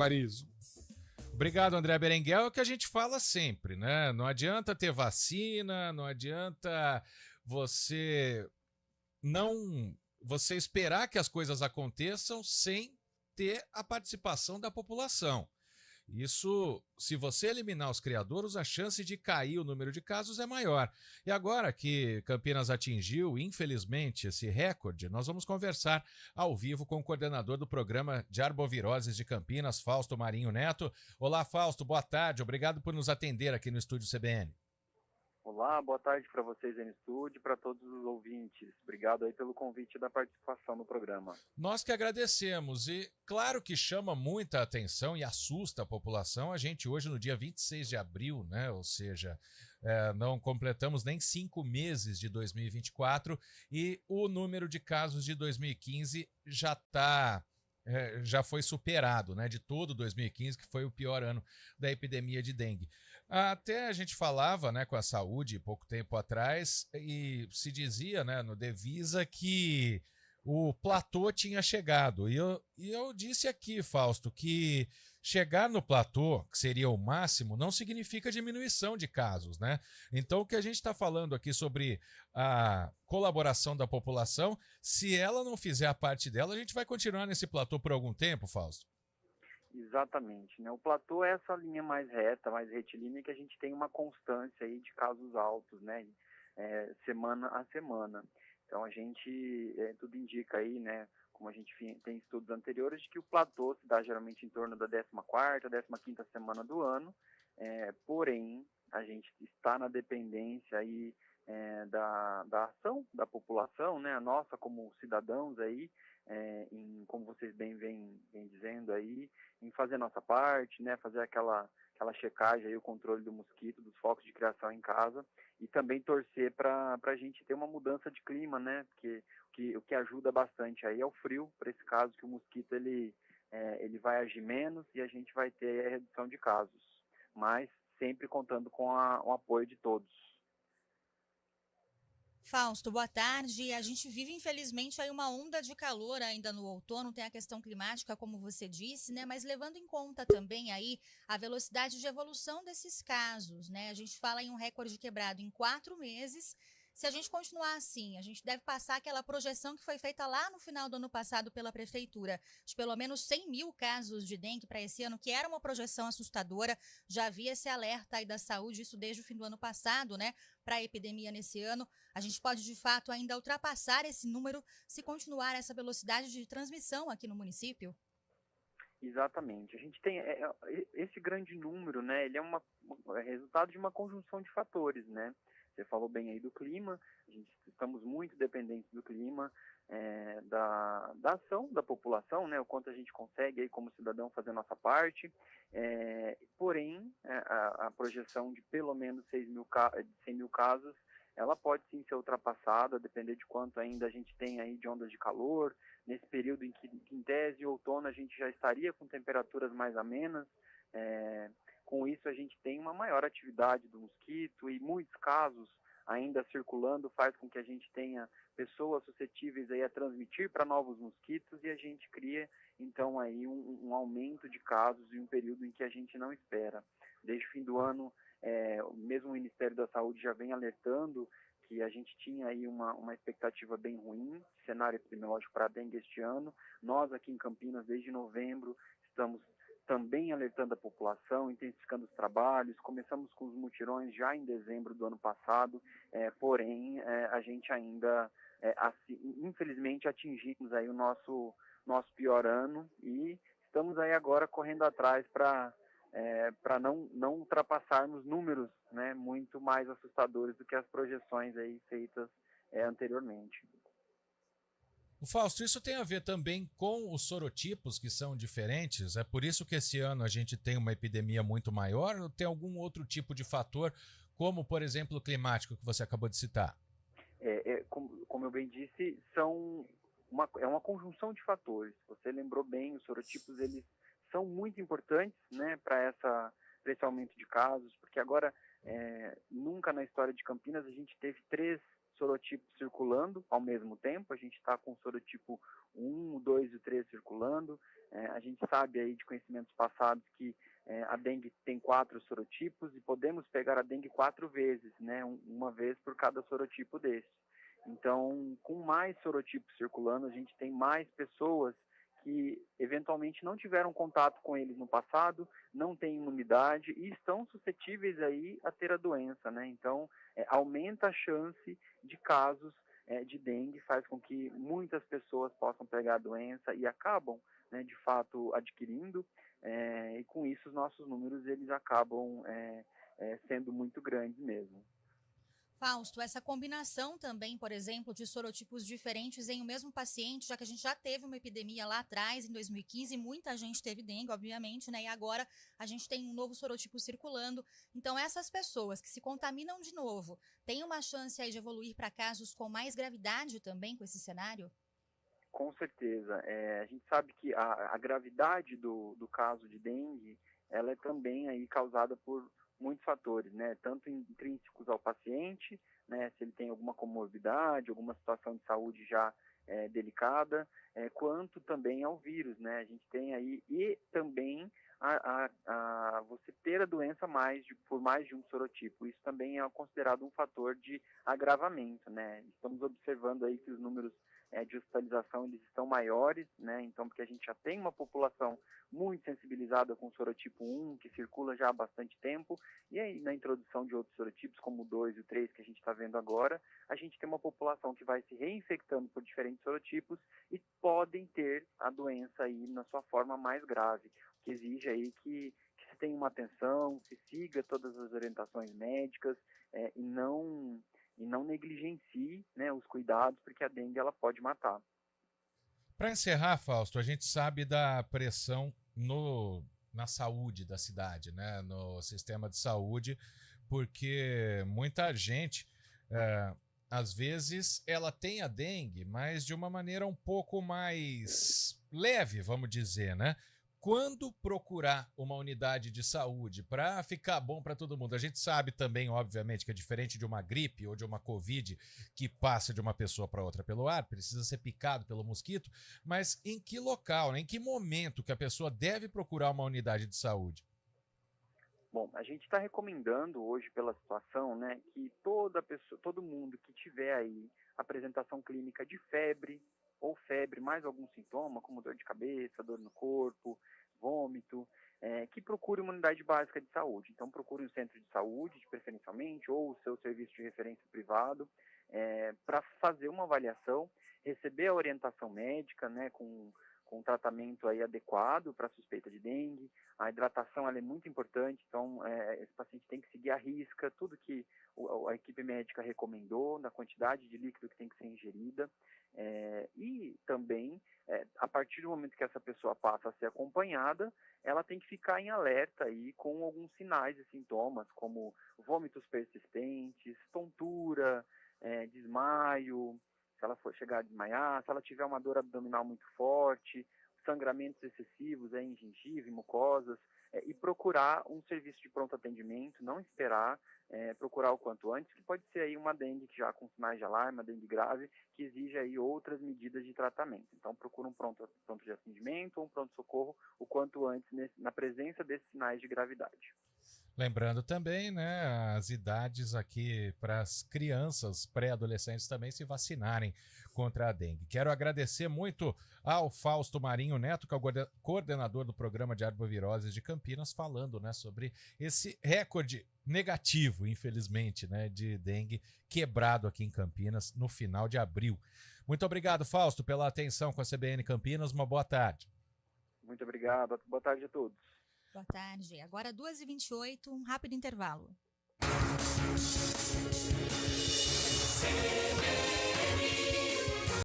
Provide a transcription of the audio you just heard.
Parizo. Obrigado, André Berenguel. É o que a gente fala sempre, né? Não adianta ter vacina, não adianta você você esperar que as coisas aconteçam sem ter a participação da população. Isso, se você eliminar os criadouros, a chance de cair o número de casos é maior. E agora que Campinas atingiu, infelizmente, esse recorde, nós vamos conversar ao vivo com o coordenador do programa de arboviroses de Campinas, Fausto Marinho Neto. Olá, Fausto, boa tarde. Obrigado por nos atender aqui no estúdio CBN. Olá, boa tarde para vocês aí no estúdio e para todos os ouvintes. Obrigado aí pelo convite da participação no programa. Nós que agradecemos e claro que chama muita atenção e assusta a população. A gente hoje no dia 26 de abril, né? Ou seja, não completamos nem 5 meses de 2024 e o número de casos de 2015 já foi superado, né, de todo 2015, que foi o pior ano da epidemia de dengue. Até a gente falava, né, com a saúde pouco tempo atrás e se dizia, né, no Devisa que o platô tinha chegado. E eu disse aqui, Fausto, que chegar no platô, que seria o máximo, não significa diminuição de casos, né? Então, o que a gente está falando aqui sobre a colaboração da população, se ela não fizer a parte dela, a gente vai continuar nesse platô por algum tempo, Fausto? Exatamente, né? O platô é essa linha mais reta, mais retilínea, que a gente tem uma constância aí de casos altos, né? Semana a semana. Então, a gente, tudo indica aí, né, como a gente tem estudos anteriores, de que o platô se dá geralmente em torno da 14ª, 15ª semana do ano, porém, a gente está na dependência aí da ação da população, né, a nossa como cidadãos aí, como vocês bem vêm dizendo aí, em fazer a nossa parte, né, fazer aquela checagem aí, o controle do mosquito, dos focos de criação em casa, e também torcer para a gente ter uma mudança de clima, né? Porque o que ajuda bastante aí é o frio, para esse caso que o mosquito ele vai agir menos e a gente vai ter a redução de casos, mas sempre contando com o apoio de todos. Fausto, boa tarde. A gente vive, infelizmente, aí uma onda de calor ainda no outono, tem a questão climática, como você disse, né? Mas levando em conta também aí a velocidade de evolução desses casos, né? A gente fala em um recorde quebrado em 4 meses. Se a gente continuar assim, a gente deve passar aquela projeção que foi feita lá no final do ano passado pela prefeitura, de pelo menos 100 mil casos de dengue para esse ano, que era uma projeção assustadora. Já havia esse alerta aí da saúde, isso desde o fim do ano passado, né? Para a epidemia nesse ano. A gente pode, de fato, ainda ultrapassar esse número se continuar essa velocidade de transmissão aqui no município? Exatamente. A gente tem esse grande número, né? Ele é resultado de uma conjunção de fatores, né? Você falou bem aí do clima, estamos muito dependentes do clima, da ação da população, né, o quanto a gente consegue aí como cidadão fazer a nossa parte, porém, a projeção de pelo menos 100 mil casos, ela pode sim ser ultrapassada, depender de quanto ainda a gente tem aí de ondas de calor, nesse período em que, em tese, outono, a gente já estaria com temperaturas mais amenas. Com isso, a gente tem uma maior atividade do mosquito e muitos casos ainda circulando faz com que a gente tenha pessoas suscetíveis aí a transmitir para novos mosquitos e a gente cria, então, aí um aumento de casos em um período em que a gente não espera. Desde o fim do ano, mesmo o Ministério da Saúde já vem alertando que a gente tinha aí uma expectativa bem ruim, cenário epidemiológico para a dengue este ano. Nós aqui em Campinas, desde novembro, estamos também alertando a população, intensificando os trabalhos, começamos com os mutirões já em dezembro do ano passado, porém a gente ainda, infelizmente, atingimos aí o nosso pior ano e estamos aí agora correndo atrás para não ultrapassarmos números, né, muito mais assustadores do que as projeções aí feitas anteriormente. O Fausto, isso tem a ver também com os sorotipos que são diferentes? É por isso que esse ano a gente tem uma epidemia muito maior ou tem algum outro tipo de fator, como, por exemplo, o climático que você acabou de citar? Como eu bem disse, é uma conjunção de fatores. Você lembrou bem, os sorotipos eles são muito importantes, né, para esse aumento de casos, porque agora, nunca na história de Campinas a gente teve 3 sorotipos circulando ao mesmo tempo. A gente está com o sorotipo 1, o 2 e o 3 circulando. A gente sabe aí de conhecimentos passados que a dengue tem 4 sorotipos e podemos pegar a dengue 4 vezes, né? Uma vez por cada sorotipo desse. Então, com mais sorotipos circulando, a gente tem mais pessoas que eventualmente não tiveram contato com eles no passado, não têm imunidade e estão suscetíveis aí a ter a doença, né? Então, aumenta a chance de casos de dengue, faz com que muitas pessoas possam pegar a doença e acabam, né, de fato, adquirindo, e com isso os nossos números eles acabam sendo muito grandes mesmo. Fausto, essa combinação também, por exemplo, de sorotipos diferentes em um mesmo paciente, já que a gente já teve uma epidemia lá atrás, em 2015, muita gente teve dengue, obviamente, né? E agora a gente tem um novo sorotipo circulando. Então, essas pessoas que se contaminam de novo, têm uma chance aí de evoluir para casos com mais gravidade também com esse cenário? Com certeza. A gente sabe que a gravidade do caso de dengue, ela é também aí causada por muitos fatores, né? Tanto intrínsecos ao paciente, né? Se ele tem alguma comorbidade, alguma situação de saúde já delicada, quanto também ao vírus, né? A gente tem aí, e também você ter a doença por mais de um sorotipo. Isso também é considerado um fator de agravamento, né? Estamos observando aí que os números de hospitalização eles estão maiores, né? Então, porque a gente já tem uma população muito sensibilizada com o sorotipo 1, que circula já há bastante tempo, e aí na introdução de outros sorotipos, como o 2 e o 3, que a gente está vendo agora, a gente tem uma população que vai se reinfectando por diferentes sorotipos e podem ter a doença aí na sua forma mais grave, o que exige aí que se tenha uma atenção, se siga todas as orientações médicas e não negligencie, né, os cuidados, porque a dengue ela pode matar. Para encerrar, Fausto, a gente sabe da pressão na saúde da cidade, né, no sistema de saúde, porque muita gente, às vezes, ela tem a dengue, mas de uma maneira um pouco mais leve, vamos dizer, né? Quando procurar uma unidade de saúde para ficar bom para todo mundo? A gente sabe também, obviamente, que é diferente de uma gripe ou de uma Covid que passa de uma pessoa para outra pelo ar, precisa ser picado pelo mosquito, mas em que local, né? Em que momento que a pessoa deve procurar uma unidade de saúde? Bom, a gente está recomendando hoje pela situação, né, que todo mundo que tiver aí apresentação clínica de febre, ou febre, mais algum sintoma, como dor de cabeça, dor no corpo, vômito, que procure uma unidade básica de saúde. Então, procure um centro de saúde, preferencialmente, ou o seu serviço de referência privado, para fazer uma avaliação, receber a orientação médica, né, com um tratamento aí adequado para suspeita de dengue. A hidratação ela é muito importante, então esse paciente tem que seguir à risca tudo que a equipe médica recomendou, na quantidade de líquido que tem que ser ingerida. E também, a partir do momento que essa pessoa passa a ser acompanhada, ela tem que ficar em alerta aí com alguns sinais e sintomas, como vômitos persistentes, tontura, desmaio, se ela for chegar a desmaiar, se ela tiver uma dor abdominal muito forte, sangramentos excessivos em gengiva e mucosas, e procurar um serviço de pronto atendimento, não esperar, procurar o quanto antes, que pode ser aí uma dengue que já com sinais de alarme, uma dengue grave, que exige aí outras medidas de tratamento. Então procura um pronto de atendimento ou um pronto-socorro o quanto antes na presença desses sinais de gravidade. Lembrando também, né, as idades aqui para as crianças, pré-adolescentes também se vacinarem contra a dengue. Quero agradecer muito ao Fausto Marinho Neto, que é o coordenador do programa de arboviroses de Campinas, falando, né, sobre esse recorde negativo, infelizmente, né, de dengue quebrado aqui em Campinas no final de abril. Muito obrigado, Fausto, pela atenção com a CBN Campinas. Uma boa tarde. Muito obrigado. Boa tarde a todos. Boa tarde. Agora 2h28, um rápido intervalo. CBN